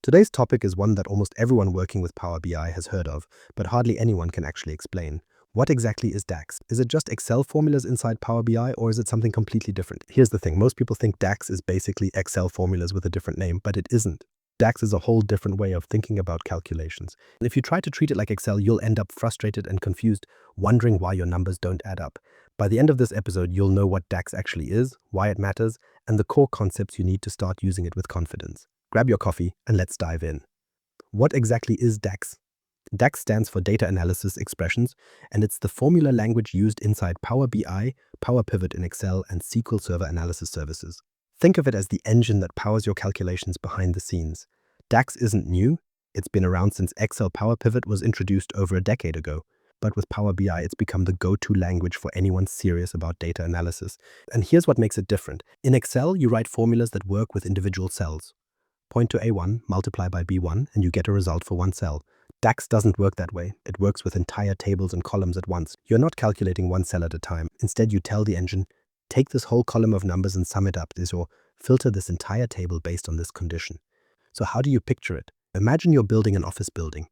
Today's topic is one that almost everyone working with Power BI has heard of, but hardly anyone can actually explain. What exactly is DAX? Is it just Excel formulas inside Power BI, or is it something completely different? Here's the thing, most people think DAX is basically Excel formulas with a different name, but it isn't. DAX is a whole different way of thinking about calculations. And if you try to treat it like Excel, you'll end up frustrated and confused, wondering why your numbers don't add up. By the end of this episode, you'll know what DAX actually is, why it matters, and the core concepts you need to start using it with confidence. Grab your coffee and let's dive in. What exactly is DAX? DAX stands for Data Analysis Expressions, and it's the formula language used inside Power BI, Power Pivot in Excel, and SQL Server analysis services. Think of it as the engine that powers your calculations behind the scenes. DAX isn't new. It's been around since Excel Power Pivot was introduced over a decade ago. But with Power BI, it's become the go-to language for anyone serious about data analysis. And here's what makes it different. In Excel, you write formulas that work with individual cells. Point to A1, multiply by B1, and you get a result for one cell. DAX doesn't work that way. It works with entire tables and columns at once. You're not calculating one cell at a time. Instead, you tell the engine, take this whole column of numbers and sum it up, or filter this entire table based on this condition. So how do you picture it? Imagine you're building an office building.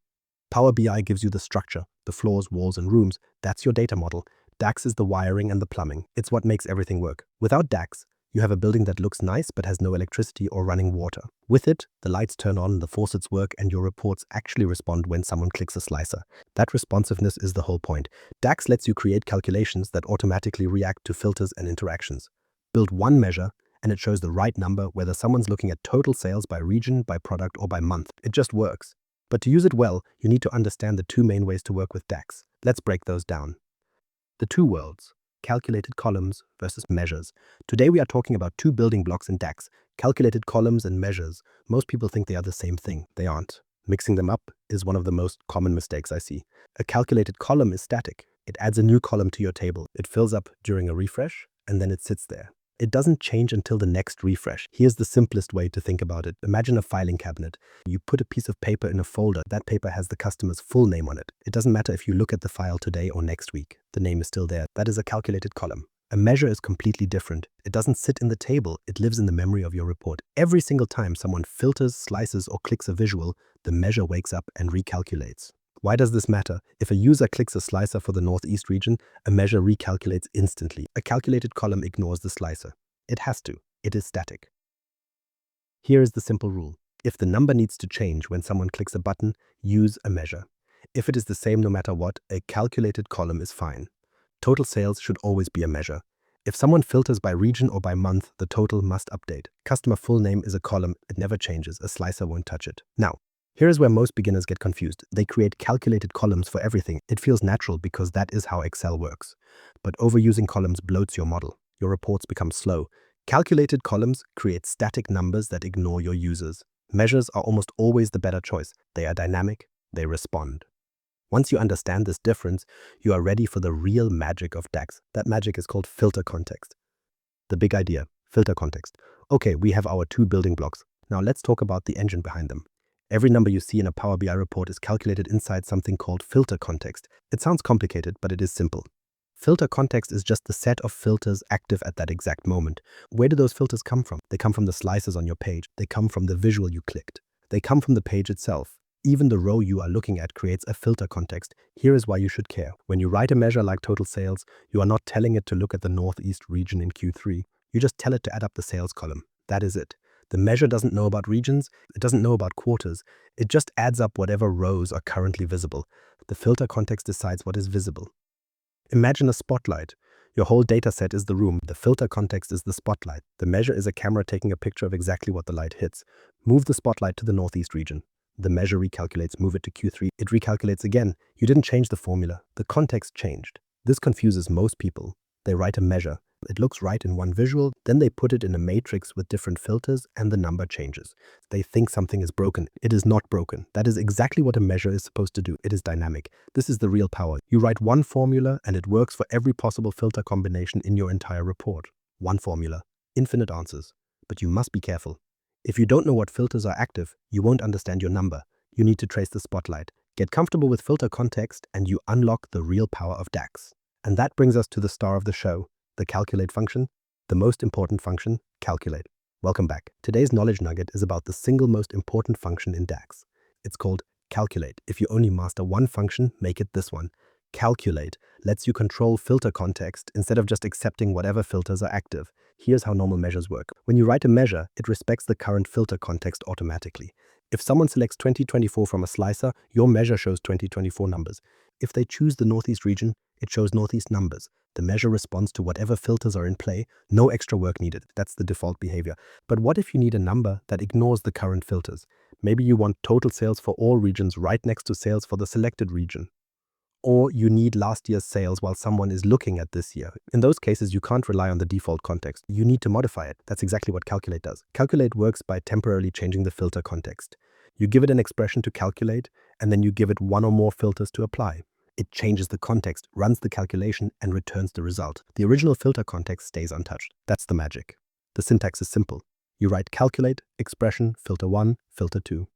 Power BI gives you the structure, the floors, walls, and rooms. That's your data model. DAX is the wiring and the plumbing. It's what makes everything work. Without DAX, you have a building that looks nice but has no electricity or running water. With it, the lights turn on, the faucets work, and your reports actually respond when someone clicks a slicer. That responsiveness is the whole point. DAX lets you create calculations that automatically react to filters and interactions. Build one measure, and it shows the right number whether someone's looking at total sales by region, by product, or by month. It just works. But to use it well, you need to understand the two main ways to work with DAX. Let's break those down. The two worlds. Calculated columns versus measures. Today we are talking about two building blocks in DAX, calculated columns and measures. Most people think they are the same thing. They aren't. Mixing them up is one of the most common mistakes I see. A calculated column is static. It adds a new column to your table. It fills up during a refresh, and then it sits there. It doesn't change until the next refresh. Here's the simplest way to think about it. Imagine a filing cabinet. You put a piece of paper in a folder. That paper has the customer's full name on it. It doesn't matter if you look at the file today or next week. The name is still there. That is a calculated column. A measure is completely different. It doesn't sit in the table. It lives in the memory of your report. Every single time someone filters, slices, or clicks a visual, the measure wakes up and recalculates. Why does this matter? If a user clicks a slicer for the Northeast region, a measure recalculates instantly. A calculated column ignores the slicer. It has to. It is static. Here is the simple rule. If the number needs to change when someone clicks a button, use a measure. If it is the same no matter what, a calculated column is fine. Total sales should always be a measure. If someone filters by region or by month, the total must update. Customer full name is a column. It never changes. A slicer won't touch it. Now, here is where most beginners get confused. They create calculated columns for everything. It feels natural because that is how Excel works. But overusing columns bloats your model. Your reports become slow. Calculated columns create static numbers that ignore your users. Measures are almost always the better choice. They are dynamic. They respond. Once you understand this difference, you are ready for the real magic of DAX. That magic is called filter context. The big idea, filter context. Okay, we have our two building blocks. Now let's talk about the engine behind them. Every number you see in a Power BI report is calculated inside something called filter context. It sounds complicated, but it is simple. Filter context is just the set of filters active at that exact moment. Where do those filters come from? They come from the slices on your page. They come from the visual you clicked. They come from the page itself. Even the row you are looking at creates a filter context. Here is why you should care. When you write a measure like total sales, you are not telling it to look at the Northeast region in Q3. You just tell it to add up the sales column. That is it. The measure doesn't know about regions, it doesn't know about quarters, it just adds up whatever rows are currently visible. The filter context decides what is visible. Imagine a spotlight. Your whole data set is the room, the filter context is the spotlight. The measure is a camera taking a picture of exactly what the light hits. Move the spotlight to the Northeast region. The measure recalculates, move it to Q3, it recalculates again. You didn't change the formula, the context changed. This confuses most people. They write a measure. It looks right in one visual, then they put it in a matrix with different filters and the number changes. They think something is broken. It is not broken. That is exactly what a measure is supposed to do. It is dynamic. This is the real power. You write one formula and it works for every possible filter combination in your entire report. One formula, infinite answers. But you must be careful. If you don't know what filters are active, you won't understand your number. You need to trace the spotlight. Get comfortable with filter context and you unlock the real power of DAX. And that brings us to the star of the show. The calculate function, the most important function, calculate. Welcome back. Today's knowledge nugget is about the single most important function in DAX. It's called calculate. If you only master one function, make it this one. Calculate lets you control filter context instead of just accepting whatever filters are active. Here's how normal measures work. When you write a measure, it respects the current filter context automatically. If someone selects 2024 from a slicer, your measure shows 2024 numbers. If they choose the Northeast region, it shows Northeast numbers. The measure responds to whatever filters are in play, no extra work needed. That's the default behavior. But what if you need a number that ignores the current filters? Maybe you want total sales for all regions right next to sales for the selected region. Or you need last year's sales while someone is looking at this year. In those cases, you can't rely on the default context. You need to modify it. That's exactly what calculate does. Calculate works by temporarily changing the filter context. You give it an expression to calculate, and then you give it one or more filters to apply. It changes the context, runs the calculation, and returns the result. The original filter context stays untouched. That's the magic. The syntax is simple. You write calculate, expression, filter 1, filter 2.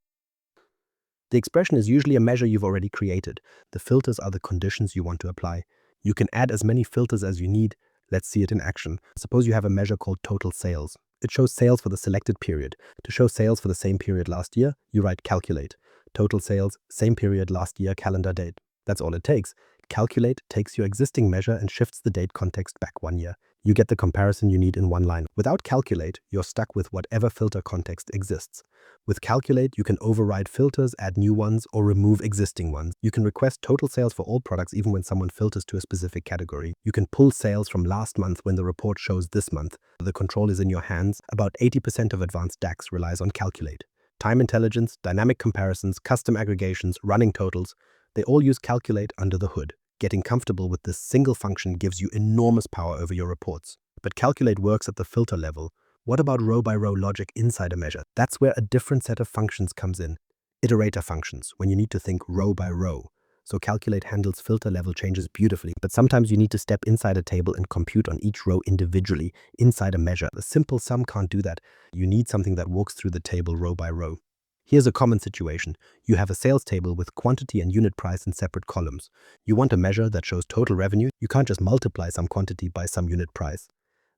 The expression is usually a measure you've already created. The filters are the conditions you want to apply. You can add as many filters as you need. Let's see it in action. Suppose you have a measure called total sales. It shows sales for the selected period. To show sales for the same period last year, you write calculate. Total sales, same period last year, calendar date. That's all it takes. Calculate takes your existing measure and shifts the date context back 1 year. You get the comparison you need in one line. Without calculate, you're stuck with whatever filter context exists. With calculate, you can override filters, add new ones, or remove existing ones. You can request total sales for all products even when someone filters to a specific category. You can pull sales from last month when the report shows this month. The control is in your hands. About 80% of advanced DAX relies on calculate. Time intelligence, dynamic comparisons, custom aggregations, running totals, they all use calculate under the hood. Getting comfortable with this single function gives you enormous power over your reports. But calculate works at the filter level. What about row-by-row logic inside a measure? That's where a different set of functions comes in. Iterator functions, when you need to think row by row. So calculate handles filter level changes beautifully, but sometimes you need to step inside a table and compute on each row individually inside a measure. A simple sum can't do that. You need something that walks through the table row by row. Here's a common situation. You have a sales table with quantity and unit price in separate columns. You want a measure that shows total revenue. You can't just multiply some quantity by some unit price.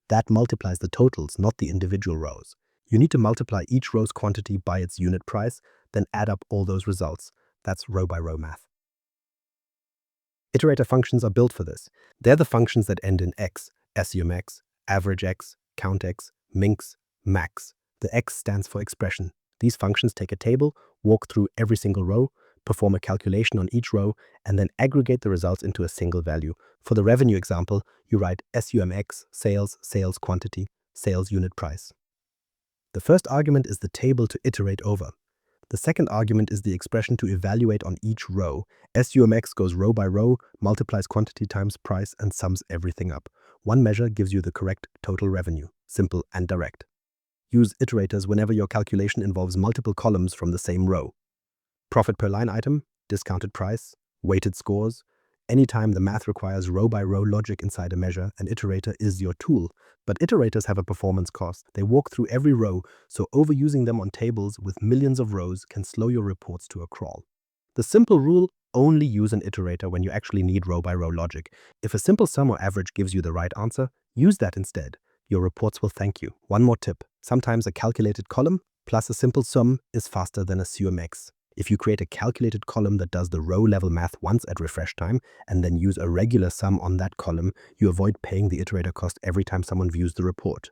That multiplies the totals, not the individual rows. You need to multiply each row's quantity by its unit price, then add up all those results. That's row-by-row math. Iterator functions are built for this. They're the functions that end in x, assume x, average x, count x, minx, max. The x stands for expression. These functions take a table, walk through every single row, perform a calculation on each row, and then aggregate the results into a single value. For the revenue example, you write SUMX, sales, sales quantity, sales unit price. The first argument is the table to iterate over. The second argument is the expression to evaluate on each row. SUMX goes row by row, multiplies quantity times price, and sums everything up. One measure gives you the correct total revenue. Simple and direct. Use iterators whenever your calculation involves multiple columns from the same row. Profit per line item, discounted price, weighted scores. Anytime the math requires row-by-row logic inside a measure, an iterator is your tool. But iterators have a performance cost. They walk through every row, so overusing them on tables with millions of rows can slow your reports to a crawl. The simple rule: only use an iterator when you actually need row-by-row logic. If a simple sum or average gives you the right answer, use that instead. Your reports will thank you. One more tip. Sometimes a calculated column plus a simple sum is faster than a SUMX. If you create a calculated column that does the row-level math once at refresh time and then use a regular sum on that column, you avoid paying the iterator cost every time someone views the report.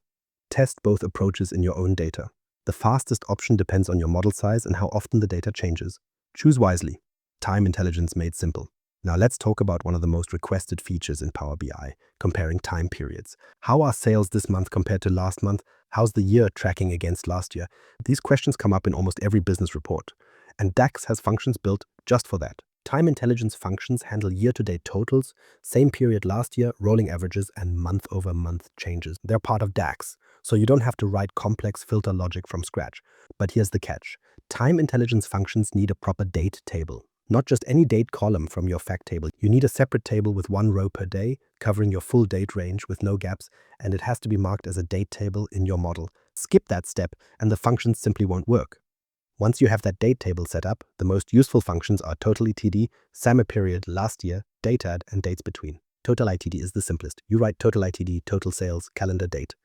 Test both approaches in your own data. The fastest option depends on your model size and how often the data changes. Choose wisely. Time intelligence made simple. Now let's talk about one of the most requested features in Power BI, comparing time periods. How are sales this month compared to last month? How's the year tracking against last year? These questions come up in almost every business report. And DAX has functions built just for that. Time intelligence functions handle year-to-date totals, same period last year, rolling averages, and month-over-month changes. They're part of DAX, so you don't have to write complex filter logic from scratch. But here's the catch. Time intelligence functions need a proper date table. Not just any date column from your fact table. You need a separate table with one row per day, covering your full date range with no gaps, and it has to be marked as a date table in your model. Skip that step, and the functions simply won't work. Once you have that date table set up, the most useful functions are total ETD, summer period, last year, dateadd, and dates between. Total ITD is the simplest. You write total ITD, total sales, calendar date.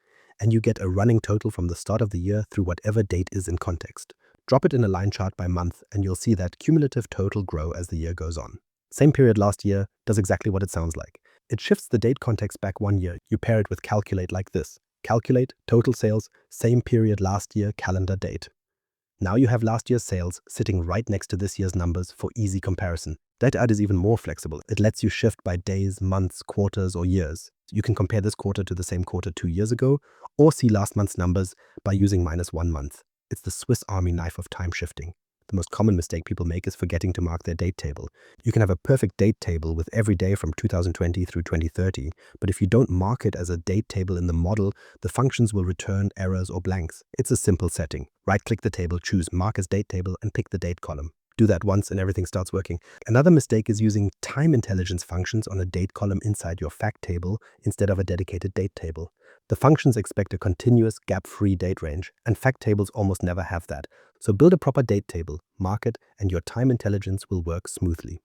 and you get a running total from the start of the year through whatever date is in context. Drop it in a line chart by month, and you'll see that cumulative total grow as the year goes on. Same period last year does exactly what it sounds like. It shifts the date context back 1 year. You pair it with calculate like this. Calculate total sales, same period last year, calendar date. Now you have last year's sales sitting right next to this year's numbers for easy comparison. Data is even more flexible. It lets you shift by days, months, quarters, or years. You can compare this quarter to the same quarter 2 years ago, or see last month's numbers by using -1 month. It's the Swiss Army knife of time shifting. The most common mistake people make is forgetting to mark their date table. You can have a perfect date table with every day from 2020 through 2030, but if you don't mark it as a date table in the model, the functions will return errors or blanks. It's a simple setting. Right-click the table, choose Mark as Date Table, and pick the date column. Do that once and everything starts working. Another mistake is using time intelligence functions on a date column inside your fact table instead of a dedicated date table. The functions expect a continuous, gap-free date range, and fact tables almost never have that. So build a proper date table, mark it, and your time intelligence will work smoothly.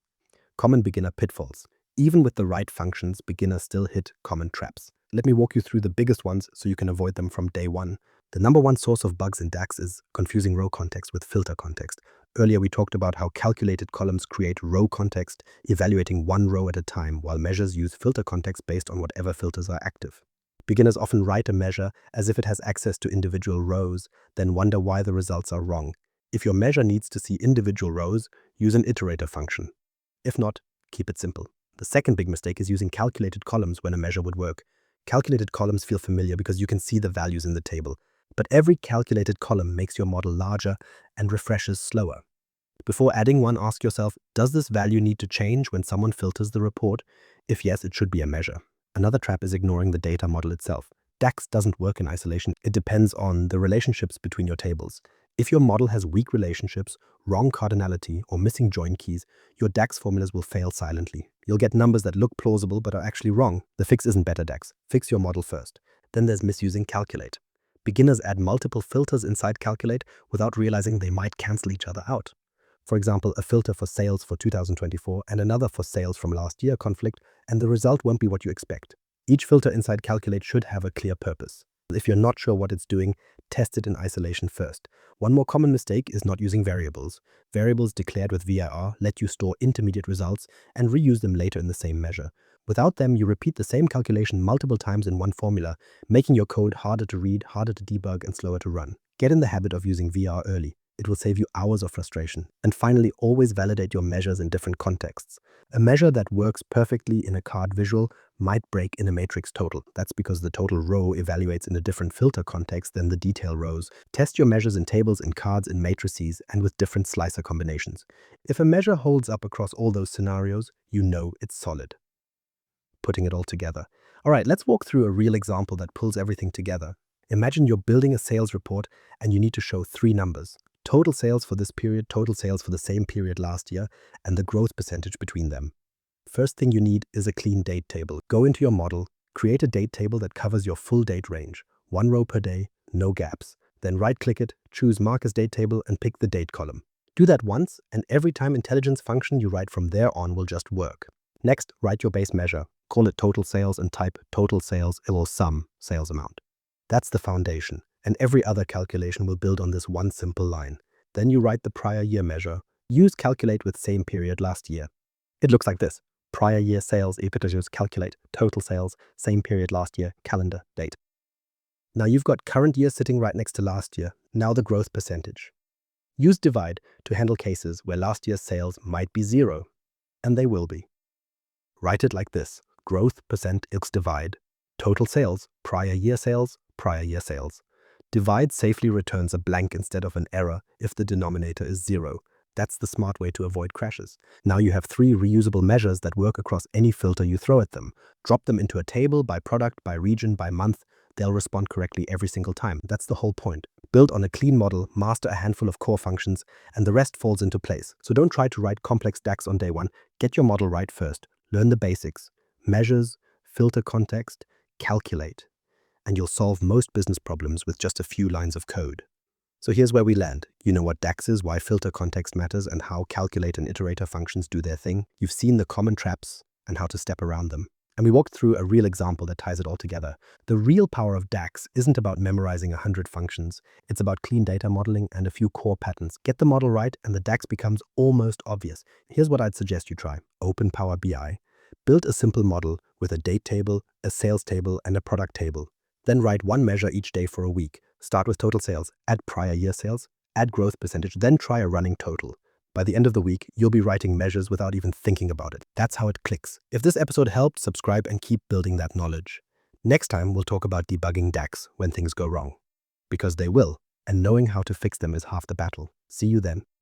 Common beginner pitfalls. Even with the right functions, beginners still hit common traps. Let me walk you through the biggest ones so you can avoid them from day one. The number one source of bugs in DAX is confusing row context with filter context. Earlier we talked about how calculated columns create row context, evaluating one row at a time, while measures use filter context based on whatever filters are active. Beginners often write a measure as if it has access to individual rows, then wonder why the results are wrong. If your measure needs to see individual rows, use an iterator function. If not, keep it simple. The second big mistake is using calculated columns when a measure would work. Calculated columns feel familiar because you can see the values in the table, but every calculated column makes your model larger and refreshes slower. Before adding one, ask yourself, does this value need to change when someone filters the report? If yes, it should be a measure. Another trap is ignoring the data model itself. DAX doesn't work in isolation. It depends on the relationships between your tables. If your model has weak relationships, wrong cardinality, or missing join keys, your DAX formulas will fail silently. You'll get numbers that look plausible but are actually wrong. The fix isn't better DAX. Fix your model first. Then there's misusing calculate. Beginners add multiple filters inside calculate without realizing they might cancel each other out. For example, a filter for sales for 2024 and another for sales from last year conflict, and the result won't be what you expect. Each filter inside calculate should have a clear purpose. If you're not sure what it's doing, test it in isolation first. One more common mistake is not using variables. Variables declared with VIR let you store intermediate results and reuse them later in the same measure. Without them, you repeat the same calculation multiple times in one formula, making your code harder to read, harder to debug, and slower to run. Get in the habit of using VR early. It will save you hours of frustration. And finally, always validate your measures in different contexts. A measure that works perfectly in a card visual might break in a matrix total. That's because the total row evaluates in a different filter context than the detail rows. Test your measures in tables, in cards, in matrices, and with different slicer combinations. If a measure holds up across all those scenarios, you know it's solid. Putting it all together. All right, let's walk through a real example that pulls everything together. Imagine you're building a sales report and you need to show 3 numbers. Total sales for this period, total sales for the same period last year, and the growth percentage between them. First thing you need is a clean date table. Go into your model, create a date table that covers your full date range, 1 row per day, no gaps. Then right-click it, choose Mark as Date Table, and pick the date column. Do that once, and every time intelligence function you write from there on will just work. Next, write your base measure. Call it total sales and type total sales or sum sales amount. That's the foundation, and every other calculation will build on this one simple line. Then you write the prior year measure. Use calculate with same period last year. It looks like this. Prior year sales equals calculate total sales, same period last year, calendar date. Now you've got current year sitting right next to last year. Now the growth percentage. Use divide to handle cases where last year's sales might be 0, and they will be. Write it like this. Growth percent equals divide. Total sales, prior year sales, prior year sales. Divide safely returns a blank instead of an error if the denominator is 0. That's the smart way to avoid crashes. Now you have 3 reusable measures that work across any filter you throw at them. Drop them into a table by product, by region, by month. They'll respond correctly every single time. That's the whole point. Build on a clean model, master a handful of core functions, and the rest falls into place. So don't try to write complex DAX on day one. Get your model right first. Learn the basics. Measures, filter context, calculate. And you'll solve most business problems with just a few lines of code. So here's where we land. You know what DAX is, why filter context matters, and how calculate and iterator functions do their thing. You've seen the common traps and how to step around them. And we walked through a real example that ties it all together. The real power of DAX isn't about memorizing 100 functions. It's about clean data modeling and a few core patterns. Get the model right and the DAX becomes almost obvious. Here's what I'd suggest you try. Open Power BI. Build a simple model with a date table, a sales table, and a product table. Then write one measure each day for a week. Start with total sales, add prior year sales, add growth percentage, then try a running total. By the end of the week, you'll be writing measures without even thinking about it. That's how it clicks. If this episode helped, subscribe and keep building that knowledge. Next time, we'll talk about debugging DAX when things go wrong. Because they will, and knowing how to fix them is half the battle. See you then.